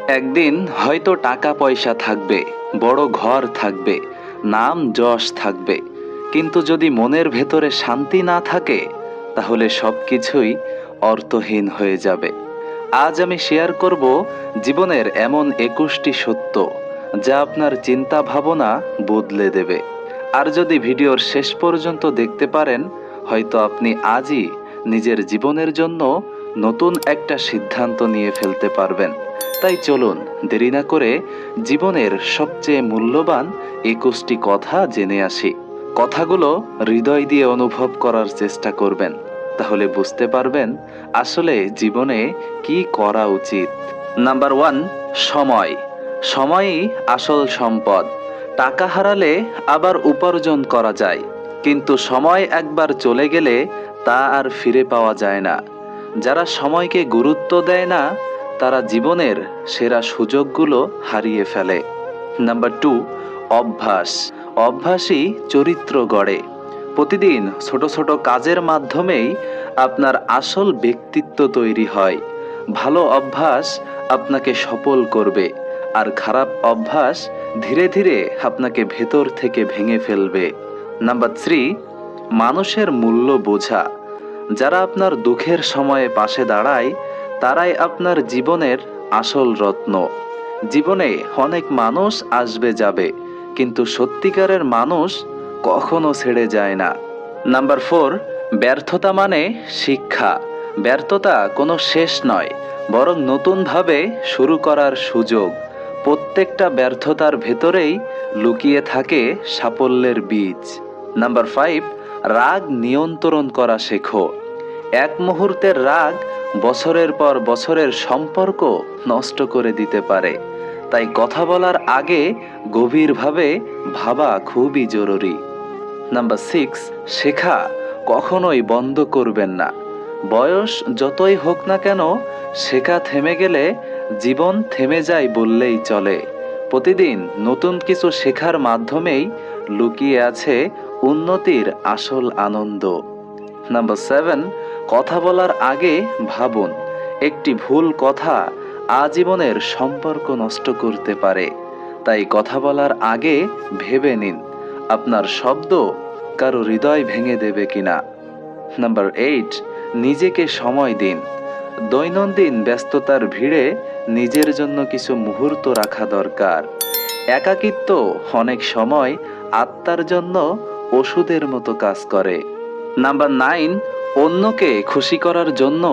একদিন হয়তো টাকা পয়সা থাকবে, বড় ঘর থাকবে, নাম যশ থাকবে, কিন্তু যদি মনের ভেতরে শান্তি না থাকে তাহলে সবকিছুই অর্থহীন হয়ে যাবে। আজ আমি শেয়ার করব জীবনের এমন 21টি সত্য যা আপনার চিন্তা ভাবনা বদলে দেবে। আর যদি ভিডিওর শেষ পর্যন্ত দেখতে পারেন, হয়তো আপনি আজই নিজের জীবনের জন্য নতুন একটা সিদ্ধান্ত নিয়ে ফেলতে পারবেন। তাই চলুন দেরি না করে জীবনের সবচেয়ে মূল্যবান 21টি কথা জেনে আসি। কথাগুলো হৃদয় দিয়ে অনুভব করার চেষ্টা করবেন, তাহলে বুঝতে পারবেন আসলে জীবনে কি করা উচিত। নাম্বার 1, সময়। সময়ই আসল সম্পদ। টাকা হারালে আবার উপার্জন করা যায়, কিন্তু সময় একবার চলে গেলে তা আর ফিরে পাওয়া যায় না। যারা সময়কে গুরুত্ব দেয় না তারা জীবনের সেরা সুযোগগুলো হারিয়ে ফেলে। নাম্বার 2, অভ্যাস। অভ্যাসই চরিত্র গড়ে। প্রতিদিন ছোট ছোট কাজের মাধ্যমেই আপনার আসল ব্যক্তিত্ব তৈরি হয়। ভালো অভ্যাস আপনাকে সফল করবে, আর খারাপ অভ্যাস ধীরে ধীরে আপনাকে ভেতর থেকে ভেঙে ফেলবে। নাম্বার 3, মানুষের মূল্য বোঝা। যারা আপনার দুঃখের সময়ে পাশে দাঁড়ায় তারাই আপনার জীবনের আসল রত্ন। জীবনে অনেক মানুষ আসবে যাবে, কিন্তু সত্যিকারের মানুষ কখনো ছেড়ে যায় না। নাম্বার 4, ব্যর্থতা মানে শিক্ষা। ব্যর্থতা কোনো শেষ নয়, বরং নতুনভাবে শুরু করার সুযোগ। প্রত্যেকটা ব্যর্থতার ভেতরেই লুকিয়ে থাকে সাফল্যের বীজ। নাম্বার 5, রাগ নিয়ন্ত্রণ করা শেখো। এক মুহূর্তের রাগ বছরের পর বছরের সম্পর্ক নষ্ট করে দিতে পারে। তাই কথা বলার আগে গভীরভাবে ভাবা খুবই জরুরি। নাম্বার 6, শেখা কখনোই বন্ধ করবেন না। বয়স যতই হোক না কেন, শেখা থেমে গেলে জীবন থেমে যায় বললেই চলে। প্রতিদিন নতুন কিছু শেখার মাধ্যমেই লুকিয়ে আছে উন্নতির আসল আনন্দ। নাম্বার 7, কথা বলার আগে ভাবুন। একটি ভুল কথা আজীবনের সম্পর্ক নষ্ট করতে পারে। তাই কথা বলার আগে ভেবে নিন আপনার শব্দ কারো হৃদয় ভেঙে দেবে কিনা। নাম্বার 8, নিজেকে সময় দিন। দৈনন্দিন ব্যস্ততার ভিড়ে নিজের জন্য কিছু মুহূর্ত রাখা দরকার। একাকিত্ব অনেক সময় আত্মার জন্য ওষুধের মতো কাজ করে। নাম্বার 9, অন্যকে খুশি করার জন্য